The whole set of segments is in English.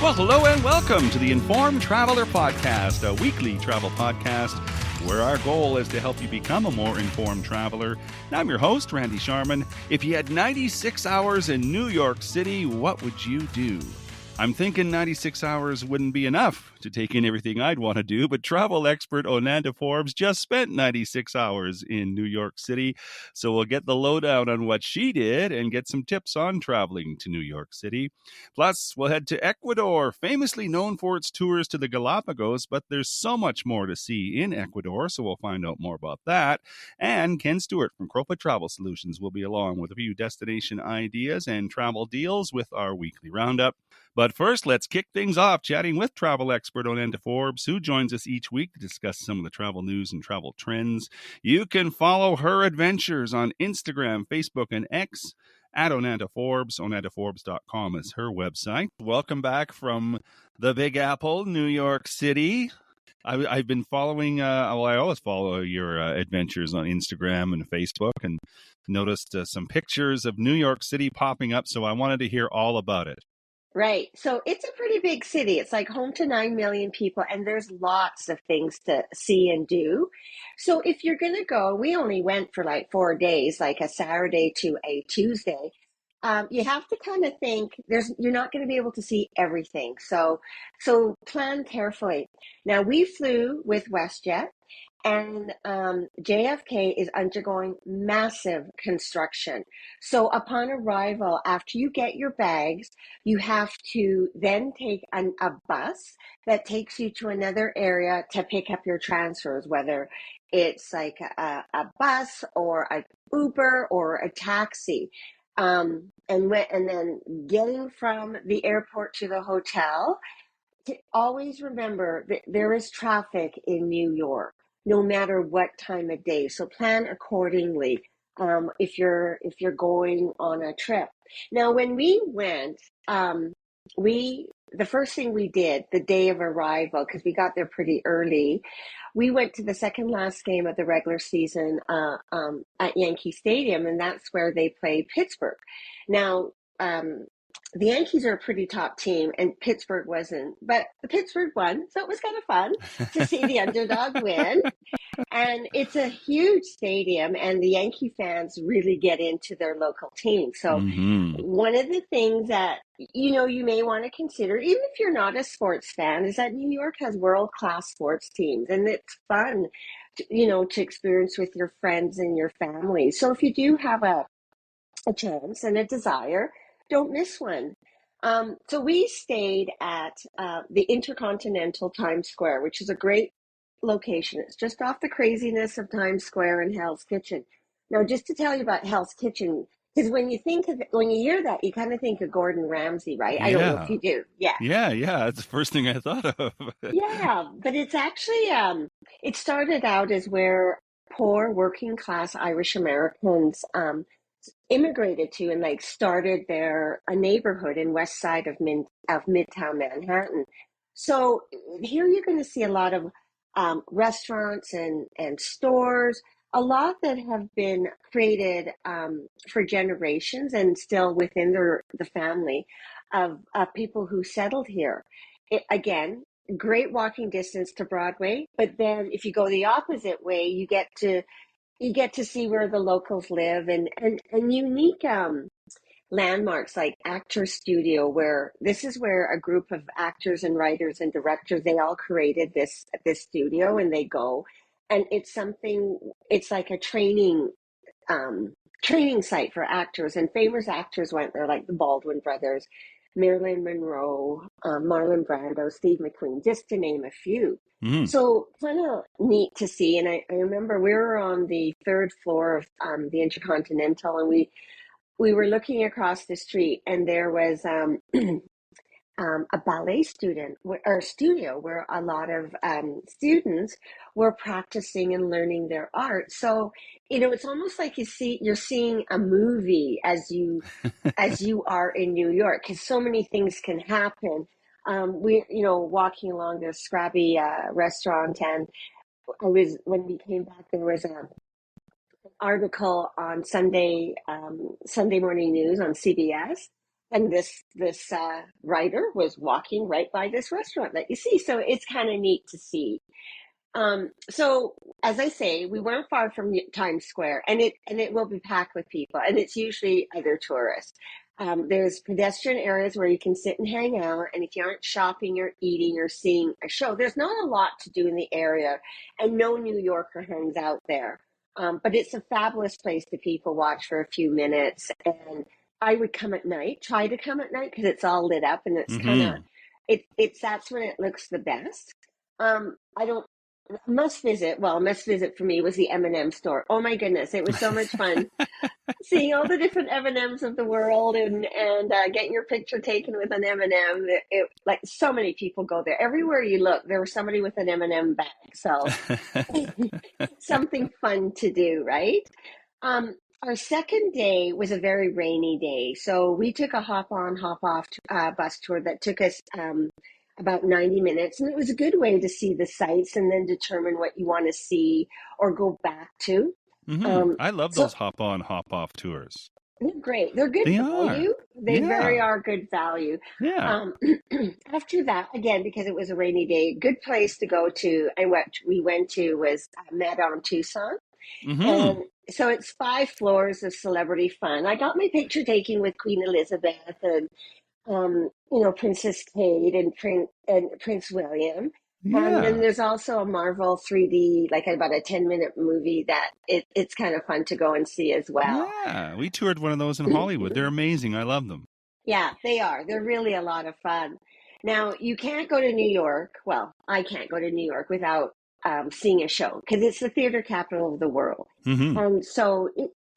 Well, hello and welcome to the Informed Traveler Podcast, a weekly travel podcast where our goal is to help you become a more informed traveler. And I'm your host, Randy Sharman. If you had 96 hours in New York City, what would you do? I'm thinking 96 hours wouldn't be enough to take in everything I'd want to do, but travel expert Onanta Forbes just spent 96 hours in New York City. So we'll get the lowdown on what she did and get some tips on traveling to New York City. Plus, we'll head to Ecuador, famously known for its tours to the Galapagos, but there's so much more to see in Ecuador, so we'll find out more about that. And Ken Stewart from Crowfoot Travel Solutions will be along with a few destination ideas and travel deals with our weekly roundup. But first, let's kick things off chatting with travel expert Onanta Forbes, who joins us each week to discuss some of the travel news and travel trends. You can follow her adventures on Instagram, Facebook, and X at Onanta Forbes. OnantaForbes.com is her website. Welcome back from the Big Apple, New York City. I've been following, I always follow your adventures on Instagram and Facebook, and noticed some pictures of New York City popping up, so I wanted to hear all about it. Right. So it's a pretty big city. It's like home to 9 million people, and there's lots of things to see and do. So if you're going to go, we only went for like 4 days, like a Saturday to a Tuesday. You have to kind of think you're not going to be able to see everything. So plan carefully. Now we flew with WestJet. And JFK is undergoing massive construction. So upon arrival, after you get your bags, you have to then take a bus that takes you to another area to pick up your transfers, whether it's like a bus or an Uber or a taxi. And then getting from the airport to the hotel. Always remember that there is traffic in New York, no matter what time of day. So plan accordingly if you're going on a trip. Now, when we went, the first thing we did the day of arrival, because we got there pretty early, we went to the second last game of the regular season at Yankee Stadium, and that's where they played Pittsburgh. Now, the Yankees are a pretty top team, and Pittsburgh wasn't, but the Pittsburgh won, so it was kind of fun to see the underdog win. And it's a huge stadium, and the Yankee fans really get into their local team. So one of the things that you may want to consider, even if you're not a sports fan, is that New York has world-class sports teams, and it's fun to experience with your friends and your family. So if you do have a chance and a desire, don't miss one. So we stayed at the Intercontinental Times Square, which is a great location. It's just off the craziness of Times Square and Hell's Kitchen. Now, just to tell you about Hell's Kitchen, because when you hear that, you kind of think of Gordon Ramsay, right? I don't know if you do. Yeah. Yeah. That's the first thing I thought of. Yeah, but it's actually, it started out as where poor working class Irish Americans immigrated to and started a neighborhood in west side of Midtown Manhattan. So here you're going to see a lot of restaurants and stores, a lot that have been created for generations and still within the family of people who settled here. Again, great walking distance to Broadway, but then if you go the opposite way, you get to see where the locals live and unique landmarks like Actors Studio, where this is where a group of actors and writers and directors, they all created this studio, and they go, and it's like a training site for actors, and famous actors went there, like the Baldwin brothers, Marilyn Monroe, Marlon Brando, Steve McQueen, just to name a few. So kind of neat to see. And I remember we were on the third floor of the Intercontinental, and we were looking across the street, and there was a ballet studio where a lot of students were practicing and learning their art. So, it's almost like you're seeing a movie as you are in New York, because so many things can happen. We, walking along the Scrabby restaurant, and when we came back, there was an article on Sunday Morning News on CBS And this writer was walking right by this restaurant that you see. So it's kind of neat to see. So as I say, we weren't far from Times Square, and it will be packed with people, and it's usually other tourists. There's pedestrian areas where you can sit and hang out, and if you aren't shopping or eating or seeing a show, there's not a lot to do in the area, and no New Yorker hangs out there. But it's a fabulous place to people watch for a few minutes, and I would come at night, try to come at night because it's all lit up, and it's kind of Mm-hmm. it's that's when it looks the best. I don't must visit for me was the M&M store. Oh my goodness, it was so much fun seeing all the different M&Ms of the world and getting your picture taken with an M&M. Like so many people go there. Everywhere you look, there was somebody with an M&M bag. So something fun to do, right? Our second day was a very rainy day, so we took a hop on, hop off bus tour that took us about 90 minutes, and it was a good way to see the sights and then determine what you want to see or go back to. Mm-hmm. Um, I love so those hop on, hop off tours. they're great. They're good They are. value. They very Yeah. are good value. Yeah. Um, After that, again, because it was a rainy day, good place to go to, and what we went to was Madame Tussauds. Mm-hmm. And so it's 5 floors of celebrity fun. I got my picture taken with Queen Elizabeth and Princess Kate and Prince William. And then Yeah. there's also a Marvel 3D, like about a 10-minute movie that it's kind of fun to go and see as well. Yeah. We toured one of those in Hollywood. They're amazing. I love them. Yeah, they are. They're really a lot of fun. Now, you can't go to New York. Well, I can't go to New York without seeing a show because it's the theater capital of the world. Mm-hmm.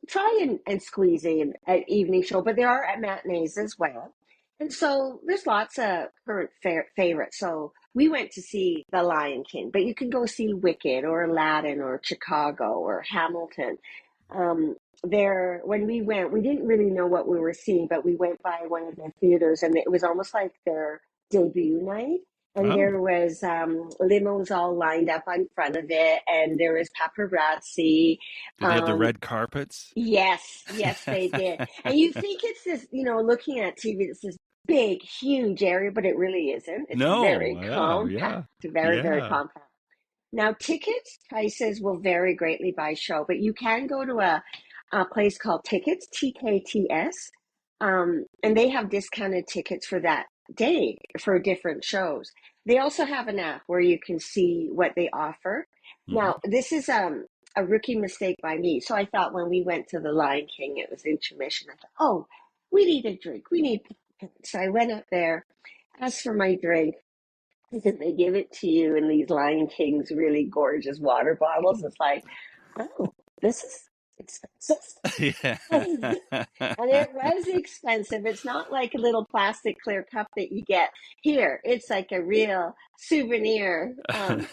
Try and squeeze in an evening show, but there are matinees as well. And so there's lots of current favorites. So we went to see The Lion King, but you can go see Wicked or Aladdin or Chicago or Hamilton. Um, when we went, we didn't really know what we were seeing, but we went by one of the theaters, and it was almost like their debut night. And Oh, there was limos all lined up in front of it, and there was paparazzi. did they have the Um, red carpets? yes, yes, they did. And you think it's this, looking at TV, it's this big, huge area, but it really isn't. It's No. very Yeah. compact, Yeah. very, very Yeah. compact. Now, tickets prices will vary greatly by show, but you can go to a place called Tickets, TKTS, and they have discounted tickets for that day for different shows. They also have an app where you can see what they offer. Mm-hmm. Now, this is a rookie mistake by me. So I thought when we went to the Lion King, it was intermission. I thought, oh, we need a drink. We need. So I went up there, asked for my drink. And they give it to you in these Lion King's really gorgeous water bottles. It's like, oh, this is expensive. Yeah. And it was expensive. It's not like a little plastic clear cup that you get here. It's like a real souvenir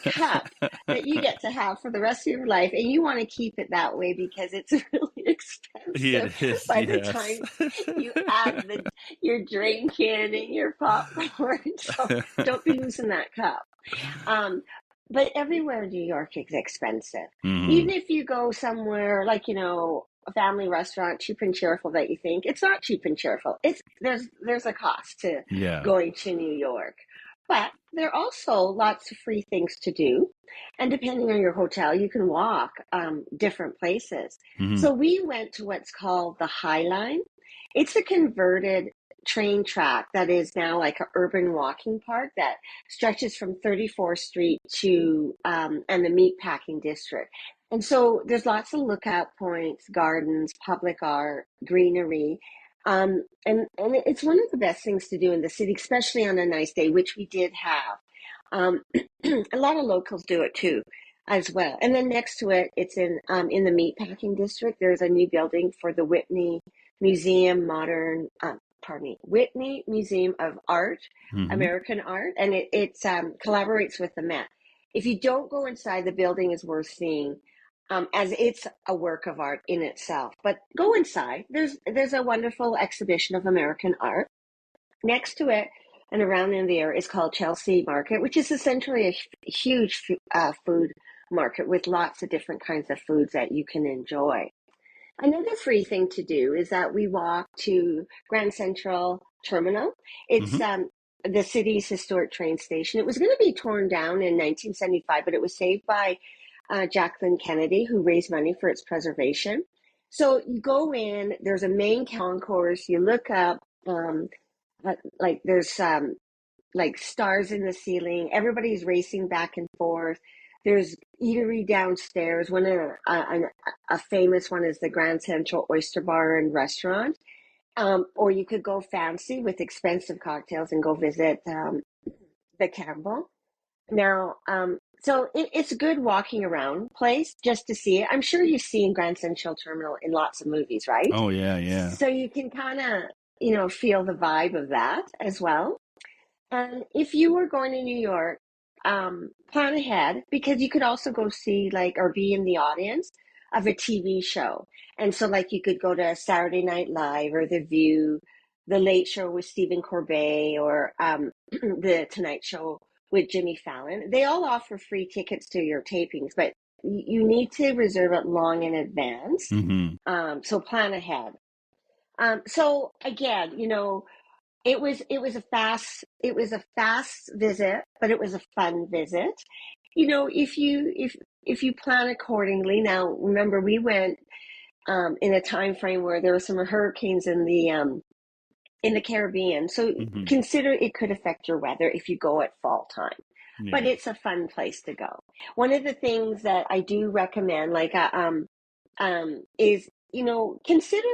cup that you get to have for the rest of your life. And you want to keep it that way because it's really expensive It is, by the yes. time you add your drink in and your popcorn. So don't be losing that cup. Um, but everywhere in New York is expensive. Hmm. Even if you go somewhere like, a family restaurant, cheap and cheerful that you think, it's not cheap and cheerful. There's a cost to Yeah. going to New York. But there are also lots of free things to do. And depending on your hotel, you can walk different places. Hmm. So we went to what's called the High Line. It's a converted train track that is now like an urban walking park that stretches from 34th Street to and the Meatpacking District. And so there's lots of lookout points, gardens, public art, greenery. And it's one of the best things to do in the city, especially on a nice day, which we did have. Um, a lot of locals do it too, as well. And then next to it, it's in the Meatpacking District. There's a new building for the Whitney Museum of Art, Hmm. American Art, and it collaborates with the Met. If you don't go inside, the building is worth seeing, as it's a work of art in itself. But go inside. There's a wonderful exhibition of American art. Next to it and around in the area is called Chelsea Market, which is essentially a huge food market with lots of different kinds of foods that you can enjoy. Another free thing to do is that we walk to Grand Central Terminal. It's Hmm. the city's historic train station. It was going to be torn down in 1975, but it was saved by Jacqueline Kennedy, who raised money for its preservation. So you go in, there's a main concourse, you look up, like there's like stars in the ceiling. Everybody's racing back and forth. There's eatery downstairs. A famous one is the Grand Central Oyster Bar and Restaurant. Or you could go fancy with expensive cocktails and go visit the Campbell. Now, it's a good walking around place just to see it. I'm sure you've seen Grand Central Terminal in lots of movies, right? Oh, yeah, yeah. So you can kind of, feel the vibe of that as well. And if you were going to New York, plan ahead because you could also go see or be in the audience of a TV show. And so like you could go to Saturday Night Live or The View, The Late Show with Stephen Corbett, or The Tonight Show with Jimmy Fallon. They all offer free tickets to your tapings, but you need to reserve it long in advance. Hmm. So plan ahead. So again, it was a fast visit, but it was a fun visit. If you plan accordingly. Now, remember, we went in a time frame where there were some hurricanes in the Caribbean, so Hmm. consider it could affect your weather if you go at fall time. But Yeah. it's a fun place to go. One of the things that I do recommend, is consider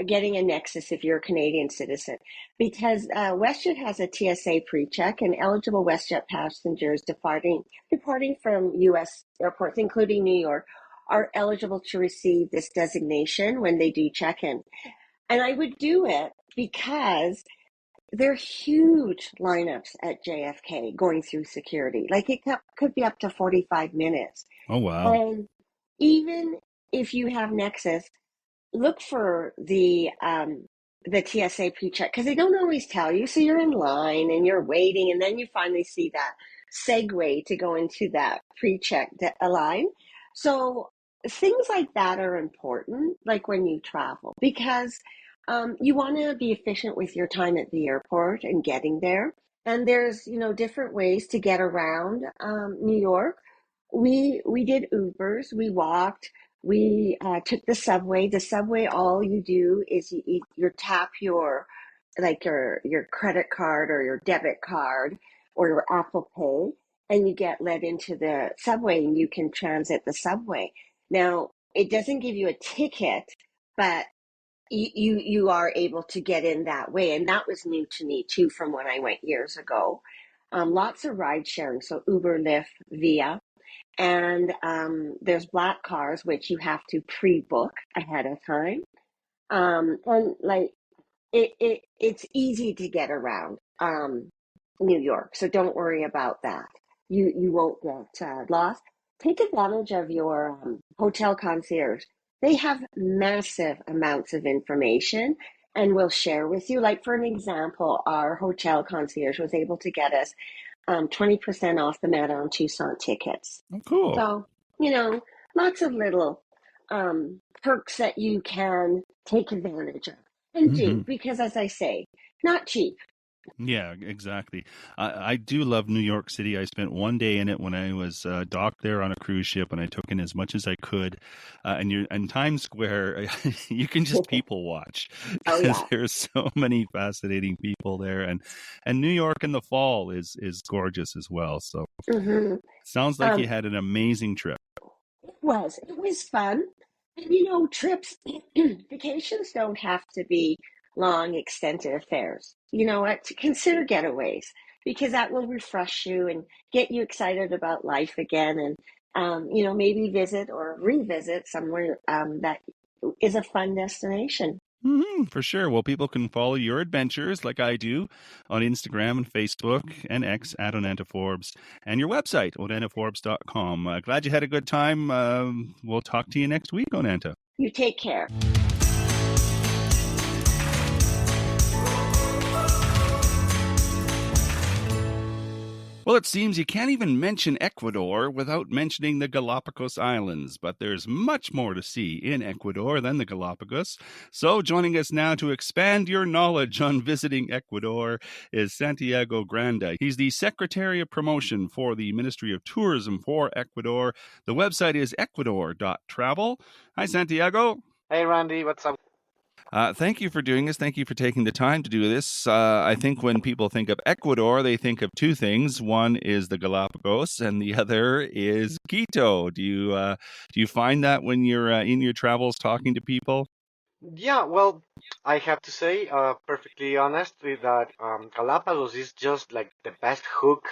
getting a Nexus if you're a Canadian citizen, because WestJet has a TSA pre-check, and eligible WestJet passengers departing from U.S. airports, including New York, are eligible to receive this designation when they do check-in. And I would do it because there are huge lineups at JFK going through security. Like it could be up to 45 minutes. Oh, wow. And even if you have Nexus, look for the TSA pre-check because they don't always tell you. So you're in line and you're waiting, and then you finally see that segue to go into that pre-check line. So things like that are important, like when you travel, because you want to be efficient with your time at the airport and getting there. And there's different ways to get around New York. We did Ubers, we walked, we took the subway. The subway, all you do is you tap your credit card or your debit card or your Apple Pay, and you get led into the subway, and you can transit the subway. Now, it doesn't give you a ticket, but you are able to get in that way, and that was new to me too from when I went years ago. Lots of ride sharing, so Uber, Lyft, Via. And there's black cars, which you have to pre-book ahead of time. And like it's easy to get around New York, so don't worry about that. You won't get lost. Take advantage of your hotel concierge. They have massive amounts of information and will share with you. Like for an example, our hotel concierge was able to get us 20% off the Madame Tussauds tickets. Oh, cool. So, you know, lots of little perks that you can take advantage of and Hmm. do, because as I say, not cheap. Yeah, exactly. I do love New York City. I spent one day in it when I was docked there on a cruise ship, and I took in as much as I could. And you're in Times Square, you can just people watch Oh, because yeah. there's so many fascinating people there, and New York in the fall is gorgeous as well. So hmm sounds like you Um, had an amazing trip. it was fun. And trips, vacations don't have to be long, extended affairs. You know what? To consider getaways because that will refresh you and get you excited about life again. And, maybe visit or revisit somewhere that is a fun destination. For sure. Well, people can follow your adventures like I do on Instagram and Facebook and X at Onanta Forbes, and your website, onantaforbes.com. Glad you had a good time. We'll talk to you next week, Onanta. You take care. Well, it seems you can't even mention Ecuador without mentioning the Galapagos Islands, but there's much more to see in Ecuador than the Galapagos. So, joining us now to expand your knowledge on visiting Ecuador is Santiago Granda. He's the Secretary of Promotion for the Ministry of Tourism for Ecuador. The website is ecuador.travel. Hi, Santiago. Hey Randy, what's up? Thank you for doing this. Thank you for taking the time to do this. I think when people think of Ecuador, they think of two things. One is the Galapagos, and the other is Quito. Do you find that when you're in your travels talking to people? Yeah, well, I have to say, perfectly honestly, that Galapagos is just like the best hook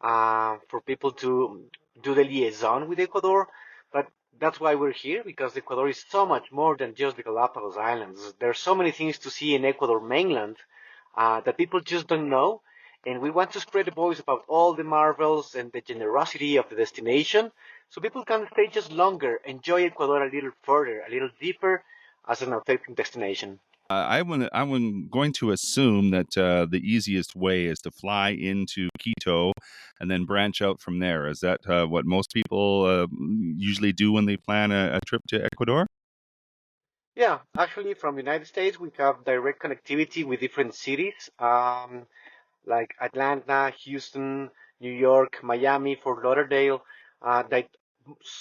for people to do the liaison with Ecuador. But that's why we're here, because Ecuador is so much more than just the Galapagos Islands. There's so many things to see in Ecuador mainland that people just don't know. And we want to spread the voice about all the marvels and the generosity of the destination so people can stay just longer, enjoy Ecuador a little further, a little deeper as an authentic destination. I'm going to assume that the easiest way is to fly into Quito and then branch out from there. Is that what most people usually do when they plan a trip to Ecuador? Yeah, actually, from the United States, we have direct connectivity with different cities, like Atlanta, Houston, New York, Miami, Fort Lauderdale. That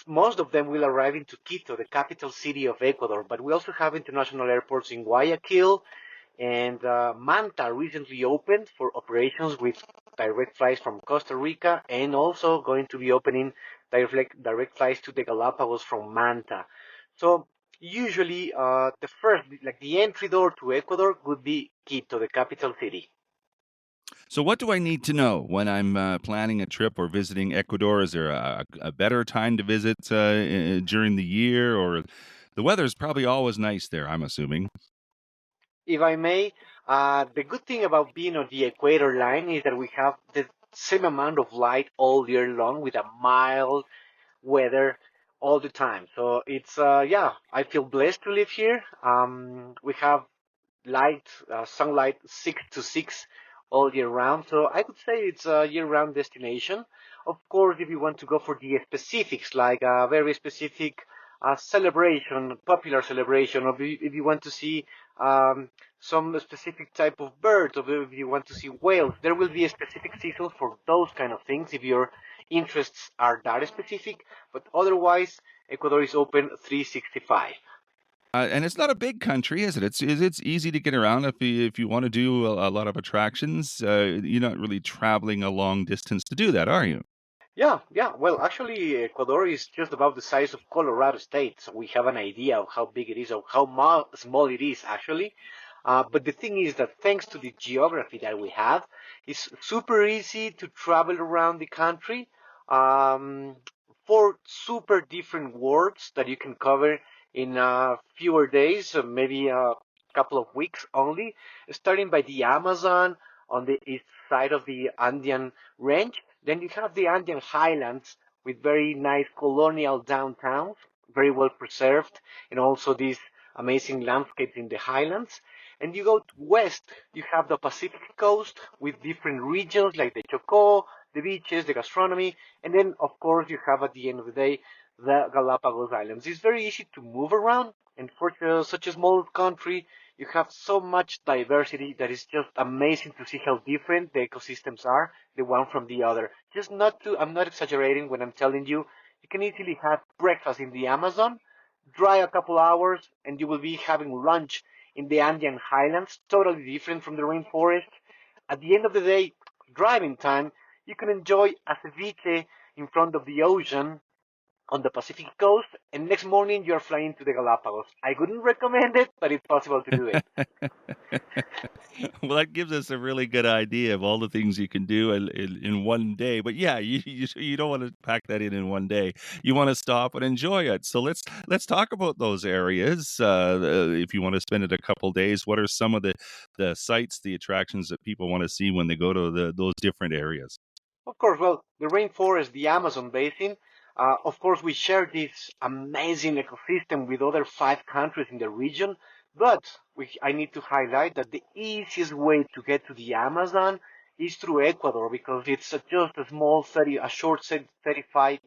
most of them will arrive into Quito, the capital city of Ecuador. But we also have international airports in Guayaquil, and Manta recently opened for operations with direct flights from Costa Rica, and also going to be opening direct flights to the Galapagos from Manta. So usually, the first, like the entry door to Ecuador, would be Quito, the capital city. So, what do I need to know when I'm planning a trip or visiting Ecuador? Is there a better time to visit during the year, or the weather is probably always nice there? I'm assuming. If I may, the good thing about being on the equator line is that we have the same amount of light all year long with a mild weather all the time. So it's yeah, I feel blessed to live here. We have light, sunlight 6 to 6 all year round. So I would say it's a year-round destination. Of course, if you want to go for the specifics, like a very specific celebration, popular celebration, or if you want to see um, some specific type of birds, or if you want to see whales, there will be a specific season for those kind of things if your interests are that specific. But otherwise, Ecuador is open 365. And it's not a big country, is it? It's easy to get around if you want to do a lot of attractions. You're not really traveling a long distance to do that, are you? Yeah, yeah. Well, actually, Ecuador is just about the size of Colorado State, so we have an idea of how big it is or how small it is actually. But the thing is that thanks to the geography that we have, it's super easy to travel around the country. Um, Four super different worlds that you can cover in fewer days, maybe a couple of weeks only, starting by the Amazon on the east side of the Andean range. Then you have the Andean highlands with very nice colonial downtowns, very well preserved, and also these amazing landscapes in the highlands. And you go west, you have the Pacific coast with different regions like the Chocó, the beaches, the gastronomy, and then of course you have at the end of the day the Galapagos Islands. It's very easy to move around, and for such a small country, you have so much diversity that is just amazing to see how different the ecosystems are, the one from the other. Just not to, I'm not exaggerating when I'm telling you, you can easily have breakfast in the Amazon, drive a couple hours, and you will be having lunch in the Andean highlands, totally different from the rainforest. At the end of the day, driving time, you can enjoy a ceviche in front of the ocean on the Pacific coast, and next morning you're flying to the Galapagos. I wouldn't recommend it, but it's possible to do it. Well, that gives us a really good idea of all the things you can do in one day. But yeah, you don't want to pack that in one day. You want to stop and enjoy it. So let's talk about those areas. If you want to spend it a couple days, what are some of the sites, the attractions that people want to see when they go to those different areas? Of course, well, the rainforest, the Amazon basin, of course, we share this amazing ecosystem with other 5 countries in the region, but I need to highlight that the easiest way to get to the Amazon is through Ecuador because it's just a short 35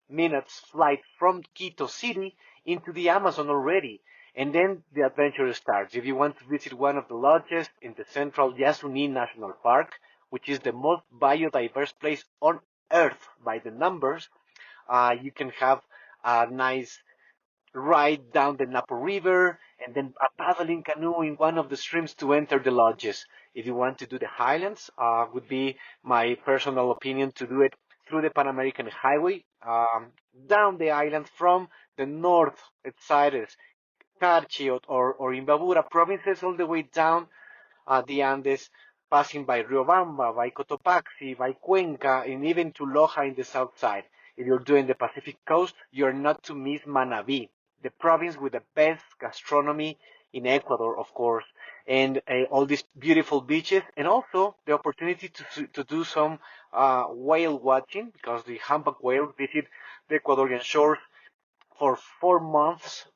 minutes flight from Quito City into the Amazon already. And then the adventure starts. If you want to visit one of the lodges in the central Yasuní National Park, which is the most biodiverse place on Earth by the numbers, you can have a nice ride down the Napo River and then a paddling canoe in one of the streams to enter the lodges. If you want to do the highlands, would be my personal opinion to do it through the Pan American Highway, down the island from the north side, Carchi or Imbabura provinces, all the way down the Andes, passing by Riobamba, by Cotopaxi, by Cuenca, and even to Loja in the south side. If you're doing the Pacific coast, you're not to miss Manabí, the province with the best gastronomy in Ecuador, of course, and all these beautiful beaches, and also the opportunity to do some whale watching, because the humpback whales visit the Ecuadorian shores for 4 months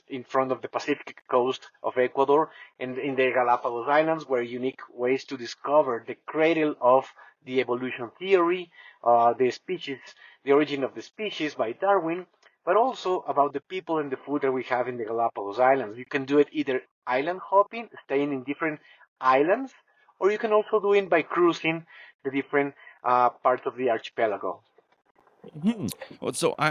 in front of the Pacific coast of Ecuador and in the Galapagos Islands were unique ways to discover the cradle of the evolution theory, the origin of the species by Darwin, but also about the people and the food that we have in the Galapagos Islands. You can do it either island hopping, staying in different islands, or you can also do it by cruising the different parts of the archipelago. Hmm. Well, so I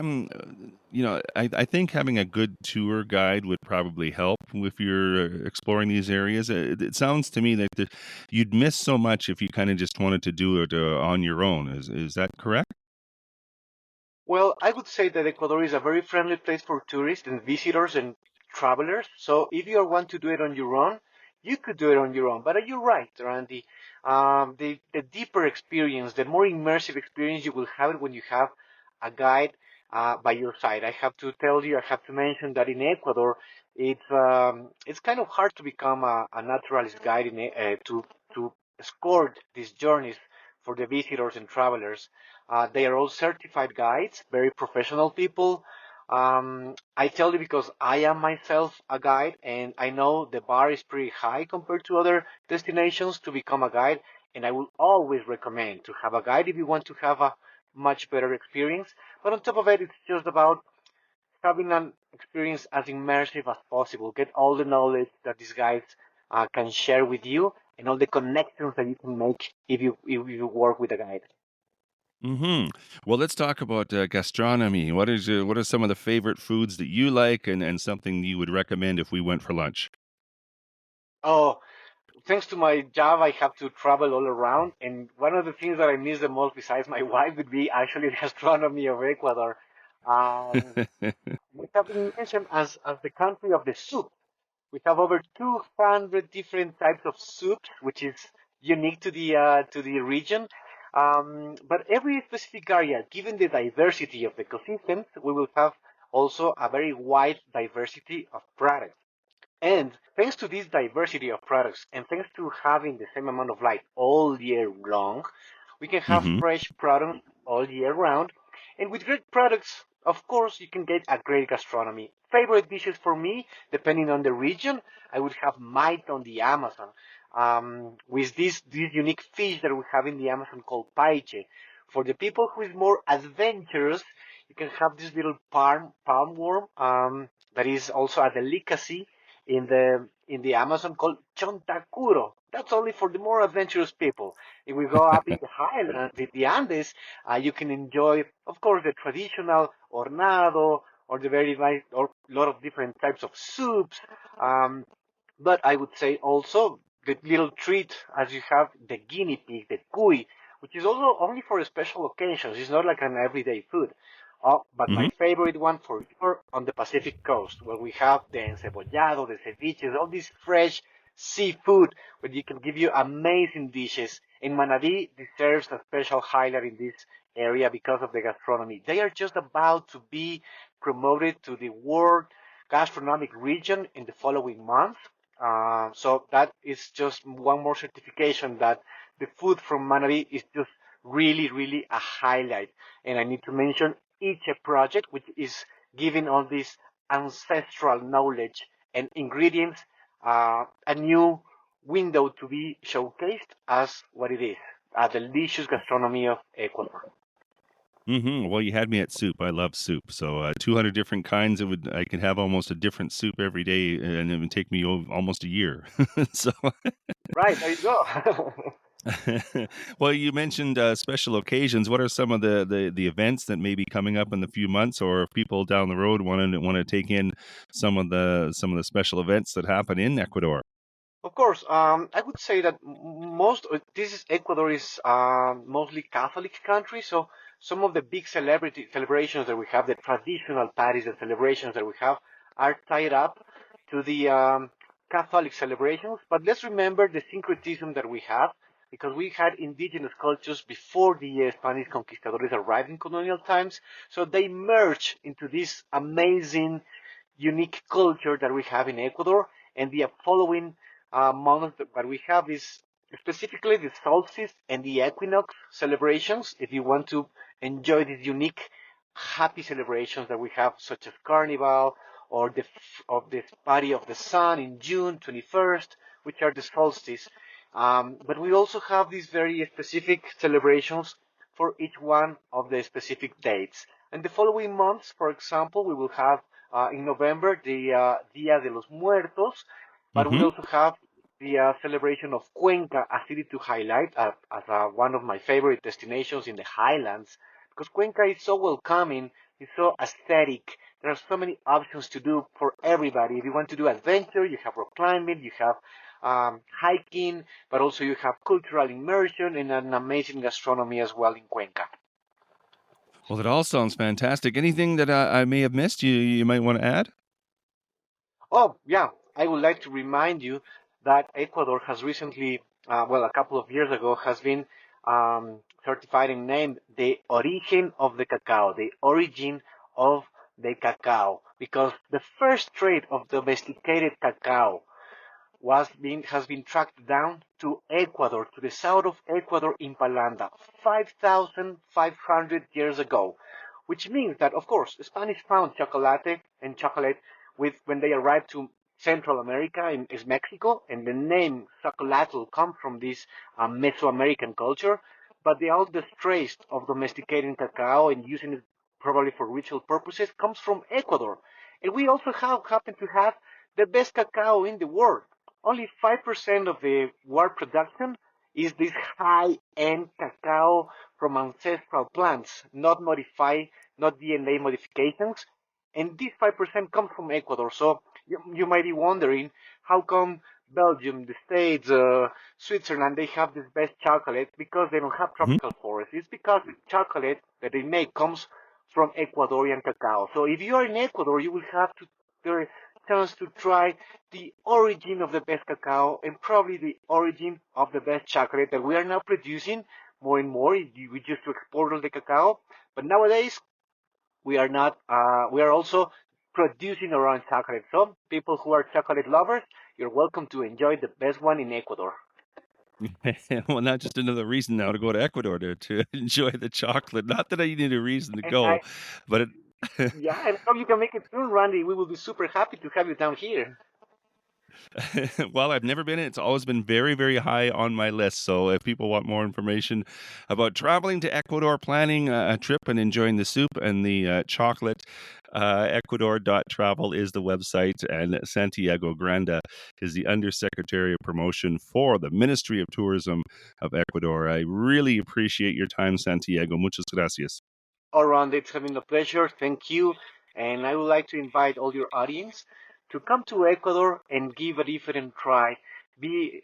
think having a good tour guide would probably help if you're exploring these areas. It sounds to me that you'd miss so much if you kind of just wanted to do it on your own. Is that correct? Well, I would say that Ecuador is a very friendly place for tourists and visitors and travelers. So if you want to do it on your own, you could do it on your own. But you're right, Randy. The deeper experience, the more immersive experience you will have it when you have a guide by your side. I have to tell you, I have to mention that in Ecuador, it's kind of hard to become a naturalist guide to escort these journeys for the visitors and travelers. They are all certified guides, very professional people. I tell you because I am myself a guide and I know the bar is pretty high compared to other destinations to become a guide. And I will always recommend to have a guide if you want to have a much better experience. But on top of it, it's just about having an experience as immersive as possible. Get all the knowledge that these guides can share with you and all the connections that you can make if you work with a guide. Hmm. Well, let's talk about gastronomy. What are some of the favorite foods that you like, and something you would recommend if we went for lunch? Oh, thanks to my job, I have to travel all around, and one of the things that I miss the most, besides my wife, would be actually the gastronomy of Ecuador. Um, we have been mentioned as the country of the soup. We have over 200 different types of soups, which is unique to the region. But every specific area, given the diversity of the ecosystems, we will have also a very wide diversity of products. And thanks to this diversity of products and thanks to having the same amount of light all year long, we can have Hmm. fresh products all year round. And with great products, of course, you can get a great gastronomy. Favorite dishes for me, depending on the region, I would have mite on the Amazon, with this unique fish that we have in the Amazon called paiche. For the people who is more adventurous, you can have this little palm worm, that is also a delicacy in the Amazon called chontacuro. That's only for the more adventurous people. If we go up in the highlands, in the Andes, you can enjoy, of course, the traditional hornado or the very nice or a lot of different types of soups. Um, but I would say also the little treat as you have the guinea pig, the cuy, which is also only for special occasions. It's not like an everyday food. But my Hmm. favorite one for sure on the Pacific coast, where we have the encebollado, the ceviches, all this fresh seafood, where you can give you amazing dishes. And Manabí deserves a special highlight in this area because of the gastronomy. They are just about to be promoted to the World Gastronomic Region in the following month. So that is just one more certification that the food from Manabí is just really, really a highlight. And I need to mention each project, which is giving all this ancestral knowledge and ingredients a new window to be showcased as what it is, a delicious gastronomy of Ecuador. Well, you had me at soup. I love soup. So 200 different kinds. I could have almost a different soup every day, and it would take me almost a year. So, Right, there you go. well, you mentioned special occasions. What are some of the events that may be coming up in the few months, or if people down the road want to take in some of the special events that happen in Ecuador? Of course, I would say that most this is Ecuador is mostly Catholic country, so some of the big celebrity celebrations that we have, the traditional parties and celebrations that we have, are tied up to the Catholic celebrations. But let's remember the syncretism that we have, because we had indigenous cultures before the Spanish conquistadores arrived in colonial times, so they merged into this amazing, unique culture that we have in Ecuador, and the following month that we have is specifically the solstice and the equinox celebrations. If you want to enjoy these unique, happy celebrations that we have, such as Carnival or the party of the sun in June 21st, which are the solstice. But we also have these very specific celebrations for each one of the specific dates. And the following months, for example, we will have in November the Dia de los Muertos, but we Hmm. also have the celebration of Cuenca, a city to highlight as one of my favorite destinations in the highlands, because Cuenca is so welcoming, it's so aesthetic. There are so many options to do for everybody. If you want to do adventure, you have rock climbing, you have hiking, but also you have cultural immersion and an amazing gastronomy as well in Cuenca. Well, it all sounds fantastic. Anything that I may have missed you might want to add? Oh, yeah. I would like to remind you that Ecuador has recently, well, a couple of years ago, has been certified and named the origin of the cacao, the origin of the cacao, because the first trade of domesticated cacao has been tracked down to Ecuador, to the south of Ecuador in Palanda, 5,500 years ago, which means that, of course, the Spanish found chocolate with when they arrived to Central America in is Mexico, and the name chocolatl comes from this Mesoamerican culture. But the oldest trace of domesticating cacao and using it probably for ritual purposes comes from Ecuador, and we also happen to have the best cacao in the world. Only 5% of the world production is this high-end cacao from ancestral plants, not modified, not DNA modifications. And this 5% comes from Ecuador. So you might be wondering, how come Belgium, the States, Switzerland, they have this best chocolate because they don't have Hmm. tropical forests. It's because the chocolate that they make comes from Ecuadorian cacao. So if you are in Ecuador, you will have to the chance to try the origin of the best cacao and probably the origin of the best chocolate that we are now producing more and more. We used to export all the cacao, but nowadays we are not. We are also producing our own chocolate. So people who are chocolate lovers, you're welcome to enjoy the best one in Ecuador. Well, not just another reason now to go to Ecuador to enjoy the chocolate. Not that I need a reason to And I, go, but it, yeah, and hope you can make it soon, Randy. We will be super happy to have you down here. well, I've never been. It's always been very, very high on my list. So if people want more information about traveling to Ecuador, planning a trip, and enjoying the soup and the chocolate, Ecuador.travel is the website, and Santiago Granda is the Undersecretary of Promotion for the Ministry of Tourism of Ecuador. I really appreciate your time, Santiago. Muchas gracias. All around, it's having a pleasure. Thank you. And I would like to invite all your audience to come to Ecuador and give a different try.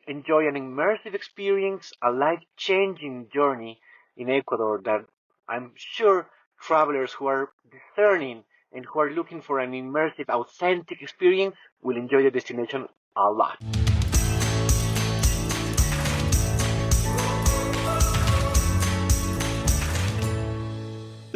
Enjoy an immersive experience, a life-changing journey in Ecuador that I'm sure travelers who are discerning and who are looking for an immersive, authentic experience will enjoy the destination a lot.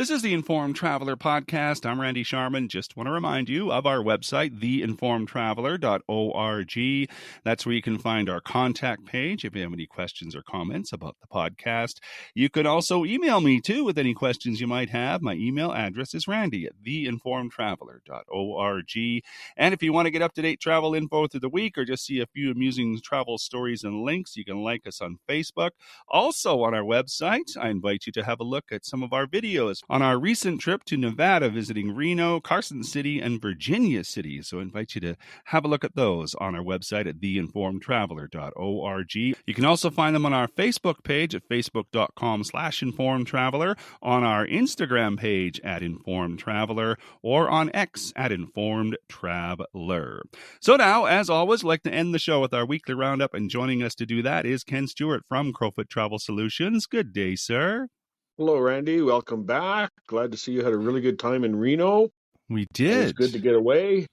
This is the Informed Traveler Podcast. I'm Randy Sharman. Just want to remind you of our website, theinformedtraveler.org. That's where you can find our contact page if you have any questions or comments about the podcast. You can also email me, too, with any questions you might have. My email address is randy@theinformedtraveler.org. And if you want to get up-to-date travel info through the week or just see a few amusing travel stories and links, you can like us on Facebook. Also on our website, I invite you to have a look at some of our videos on our recent trip to Nevada, visiting Reno, Carson City, and Virginia City. So I invite you to have a look at those on our website at theinformedtraveler.org. You can also find them on our Facebook page at facebook.com/informedtraveler, on our Instagram page at Informed Traveler, or on X at Informed Traveler. So now, as always, I'd like to end the show with our weekly roundup, and joining us to do that is Ken Stewart from Crowfoot Travel Solutions. Good day, sir. Hello, Randy. Welcome back. Glad to see you had a really good time in Reno. We did. It was good to get away.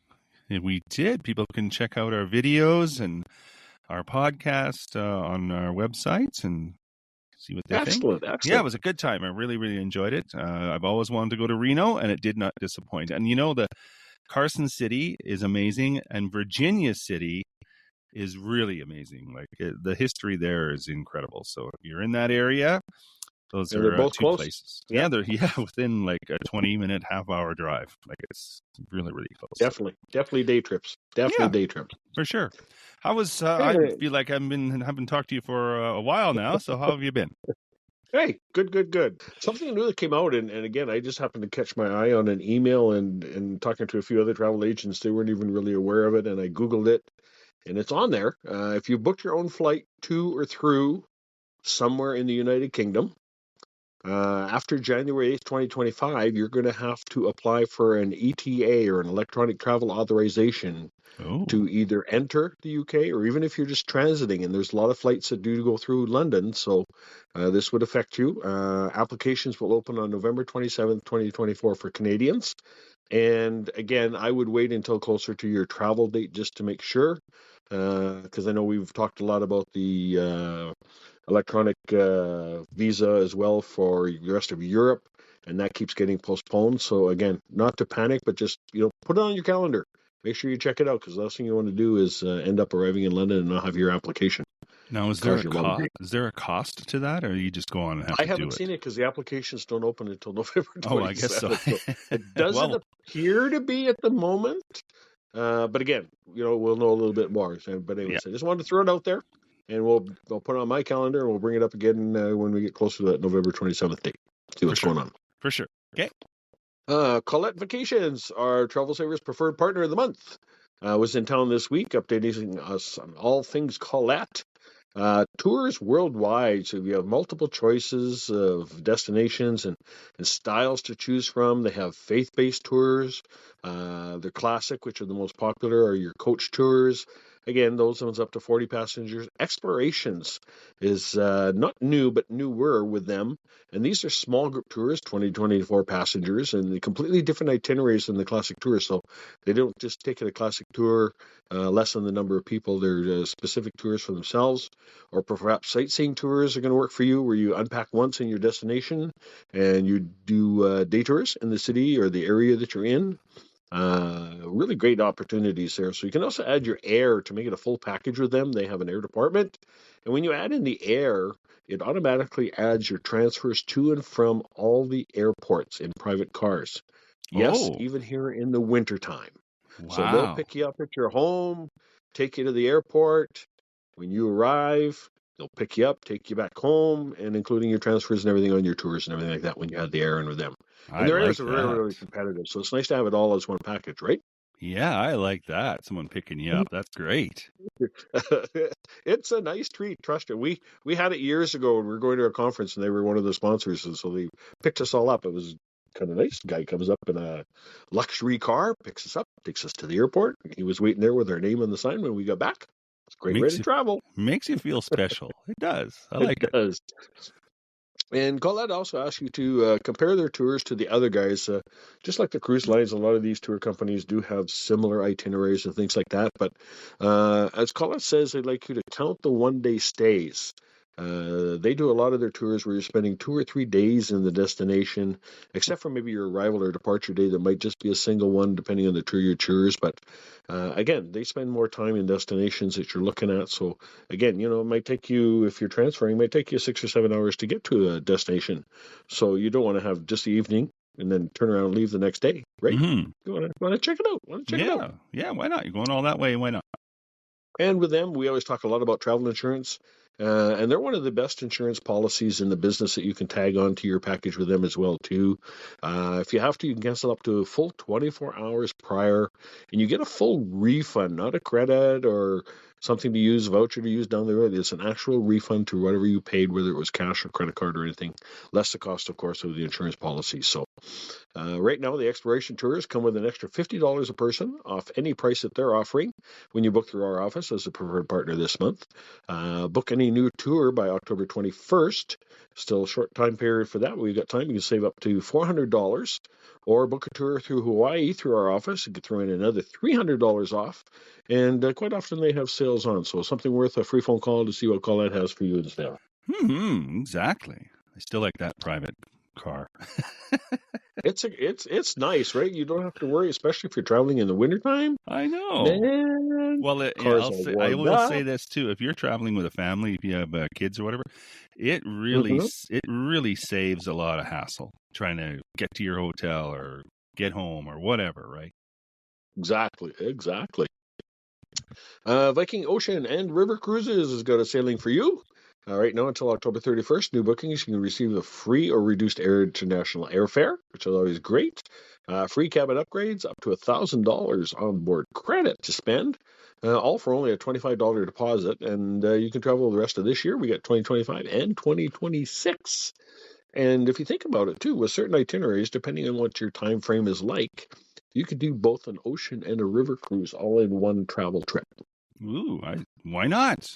We did. People can check out our videos and our podcast on our websites and see what they think. Excellent. Yeah, it was a good time. I really, really enjoyed it. I've always wanted to go to Reno, and it did not disappoint. And the Carson City is amazing, and Virginia City is really amazing. The history there is incredible. So if you're in that area, those are both two close places. Yeah. Yeah, they're within a 20-minute, half-hour drive. It's really, really close. Definitely day trips. Day trips for sure. How was? I feel like haven't talked to you for a while now. So how have you been? Hey, good. Something new that came out, and again, I just happened to catch my eye on an email and talking to a few other travel agents. They weren't even really aware of it, and I Googled it, and it's on there. If you booked your own flight to or through somewhere in the United Kingdom, after January 8th, 2025, you're going to have to apply for an ETA, or an electronic travel authorization, to either enter the UK, or even if you're just transiting, and there's a lot of flights that do go through London, so this would affect you. Applications will open on November 27th, 2024 for Canadians. And again, I would wait until closer to your travel date just to make sure, because I know we've talked a lot about the electronic visa as well for the rest of Europe, and that keeps getting postponed. So again, not to panic, but just put it on your calendar. Make sure you check it out, because the last thing you want to do is end up arriving in London and not have your application. Now, is there a cost to that, or you just go on and have to do it? I haven't seen it because the applications don't open until November 27th. Oh, I guess so. It doesn't appear to be at the moment. But again, we'll know a little bit more. But anyways, I just wanted to throw it out there, and I'll put it on my calendar, and we'll bring it up again when we get closer to that November 27th date. See what's going on. For sure. Okay. Colette Vacations, our Travel Savers preferred partner of the month, was in town this week, updating us on all things Colette. Tours worldwide, so you have multiple choices of destinations and styles to choose from. They have faith-based tours. They're classic, which are the most popular, are your coach tours. Again, those ones up to 40 passengers. Explorations is not new, but newer with them. And these are small group tours, 20 to 24 passengers, and they're completely different itineraries than the classic tour. So they don't just take a classic tour, lessen the number of people. They're specific tours for themselves. Or perhaps sightseeing tours are going to work for you, where you unpack once in your destination and you do day tours in the city or the area that you're in. Really great opportunities there. So you can also add your air to make it a full package with them. They have an air department. And when you add in the air, it automatically adds your transfers to and from all the airports in private cars. Yes, even here in the wintertime. Wow. So they'll pick you up at your home, take you to the airport. When you arrive, they'll pick you up, take you back home, and including your transfers and everything on your tours and everything like that when you had the air in with them. And their areas are really, really competitive. So it's nice to have it all as one package, right? Yeah, I like that. Someone picking you up. That's great. It's a nice treat. Trust it. We had it years ago when we were going to a conference, and they were one of the sponsors. And so they picked us all up. It was kind of nice. The guy comes up in a luxury car, picks us up, takes us to the airport. He was waiting there with our name on the sign when we got back. It's a great way to travel. Makes you feel special. It does. I like it. It does. And Colette also asked you to compare their tours to the other guys. Just like the cruise lines, a lot of these tour companies do have similar itineraries and things like that. But as Colette says, they'd like you to count the one-day stays. They do a lot of their tours where you're spending 2 or 3 days in the destination, except for maybe your arrival or departure day. That might just be a single one, depending on the tour you choose. But again, they spend more time in destinations that you're looking at. So again, it might take you, if you're transferring, it might take you 6 or 7 hours to get to a destination. So you don't want to have just the evening and then turn around and leave the next day, right? Mm-hmm. You want to check it out. Want to check it out. Yeah. Why not? You're going all that way. Why not? And with them, we always talk a lot about travel insurance. And they're one of the best insurance policies in the business that you can tag on to your package with them as well, too. If you have to, you can cancel up to a full 24 hours prior, and you get a full refund, not a credit or something to use, voucher to use down the road. It's an actual refund to whatever you paid, whether it was cash or credit card or anything, less the cost, of course, of the insurance policy. So right now, the exploration tours come with an extra $50 a person off any price that they're offering when you book through our office as a preferred partner this month. Book any new tour by October 21st. Still a short time period for that. We've got time. You can save up to $400, or book a tour through Hawaii through our office. You can throw in another $300 off. And quite often they have sales on. So something worth a free phone call to see what Colette has for you instead. Exactly. I still like that private car. It's nice, right? You don't have to worry, especially if you're traveling in the wintertime. I know. Man, Well, cars I warmed will up. say this too: if you're traveling with a family, if you have kids or whatever, it Mhm. really saves a lot of hassle trying to get to your hotel or get home or whatever, right? Exactly. Viking Ocean and River Cruises has got a sailing for you. Right now until October 31st, new bookings, you can receive a free or reduced air international airfare, which is always great. Free cabin upgrades, up to $1,000 on board credit to spend, all for only a $25 deposit. And you can travel the rest of this year. We got 2025 and 2026. And if you think about it too, with certain itineraries, depending on what your time frame is like, you could do both an ocean and a river cruise all in one travel trip. Ooh, why not?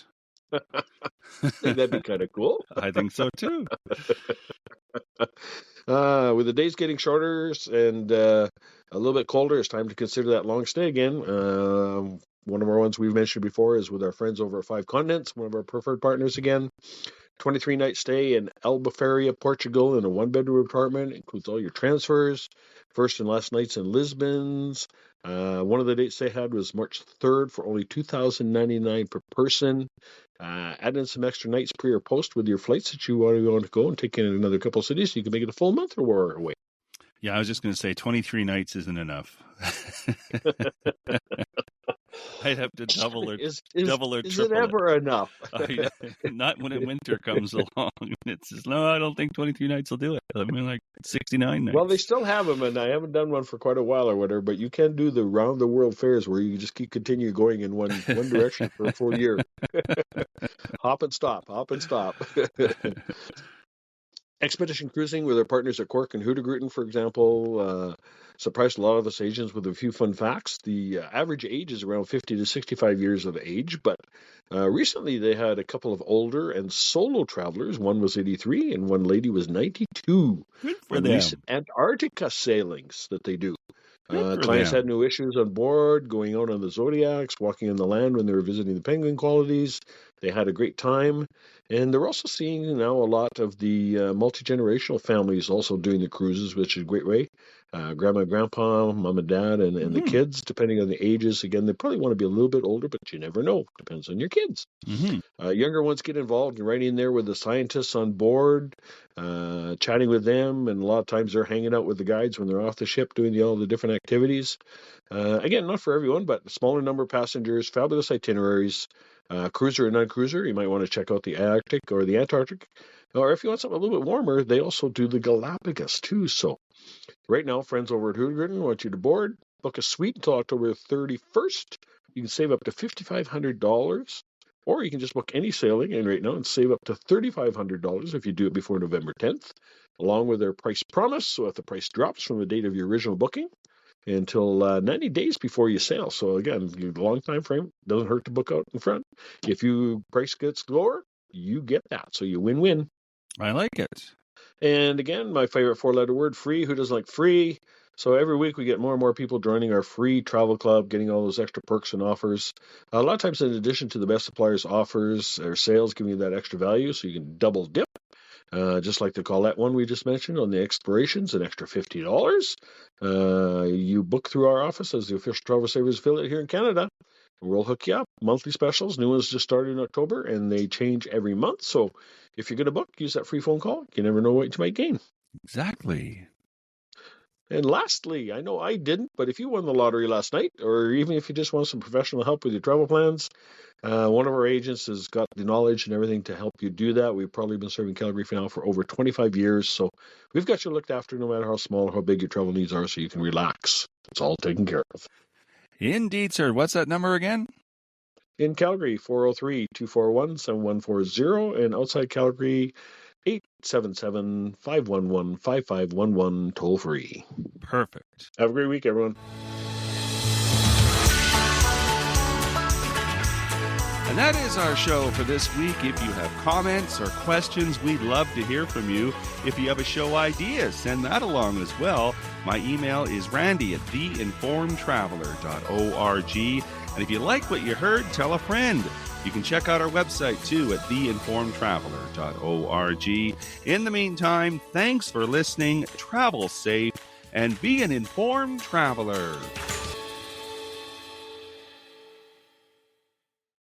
Think that'd be kind of cool. I think so too. With the days getting shorter and a little bit colder, it's time to consider that long stay again. One of our ones we've mentioned before is with our friends over at Five Continents, one of our preferred partners again. 23-night stay in Albufeira, Portugal, in a one-bedroom apartment. Includes all your transfers, first and last nights in Lisbon's. One of the dates they had was March 3rd for only $2,099 per person. Add in some extra nights pre or post with your flights that you want to go and take in another couple of cities so you can make it a full month or more away. Yeah, I was just going to say 23 nights isn't enough. I'd have to double or triple Is it ever enough? Not when winter comes along. It's just, no, I don't think 23 nights will do it. I mean, like 69 nights. Well, they still have them, and I haven't done one for quite a while or whatever, but you can do the round the world fairs where you just continue going in one direction for a full year. Hop and stop. Expedition cruising with our partners at Cork and Hootagruten, for example, surprised a lot of us Asians with a few fun facts. The average age is around 50 to 65 years of age, but recently they had a couple of older and solo travelers. One was 83 and one lady was 92. Good for on them. recent Antarctica sailings that they do. Clients them. had no issues on board, going out on the Zodiacs, walking on the land when they were visiting the penguin colonies. They had a great time. And they're also seeing now a lot of the multi-generational families also doing the cruises, which is a great way. Grandma and grandpa, mom and dad, and the kids, depending on the ages. Again, they probably want to be a little bit older, but you never know. Depends on your kids. Younger ones get involved and right in there with the scientists on board, chatting with them. And a lot of times they're hanging out with the guides when they're off the ship doing all the different activities. Again, not for everyone, but a smaller number of passengers, fabulous itineraries. Cruiser and non-cruiser, you might want to check out the Arctic or the Antarctic. Or if you want something a little bit warmer, they also do the Galapagos too. So right now, friends over at Hootagruten want you to board. Book a suite until October 31st. You can save up to $5,500. Or you can just book any sailing and right now and save up to $3,500 if you do it before November 10th, along with their price promise. So if the price drops from the date of your original booking, until 90 days before you sail. So again, long time frame, doesn't hurt to book out in front. If you price gets lower, you get that. So you win-win. I like it. And again, my favorite four-letter word, free. Who doesn't like free? So every week we get more and more people joining our free travel club, getting all those extra perks and offers. A lot of times, in addition to the best suppliers' offers or sales, giving you that extra value, so you can double dip. Just like the Colette one we just mentioned on the expirations, an extra $50. You book through our office as the official Travel Savers affiliate here in Canada. We'll hook you up. Monthly specials. New ones just started in October, and they change every month. So if you're going to book, use that free phone call. You never know what you might gain. Exactly. And lastly, I know I didn't, but if you won the lottery last night, or even if you just want some professional help with your travel plans, one of our agents has got the knowledge and everything to help you do that. We've probably been serving Calgary for now for over 25 years, so we've got you looked after no matter how small or how big your travel needs are, so you can relax. It's all taken care of. Indeed, sir. What's that number again? In Calgary, 403-241-7140, and outside Calgary, 877-511-5511, toll free. Perfect. Have a great week, everyone. And that is our show for this week. If you have comments or questions, we'd love to hear from you. If you have a show idea, send that along as well. My email is randy@theinformedtraveler.org. And if you like what you heard, tell a friend. You can check out our website too at theinformedtraveler.org. In the meantime, thanks for listening, travel safe, and be an informed traveler.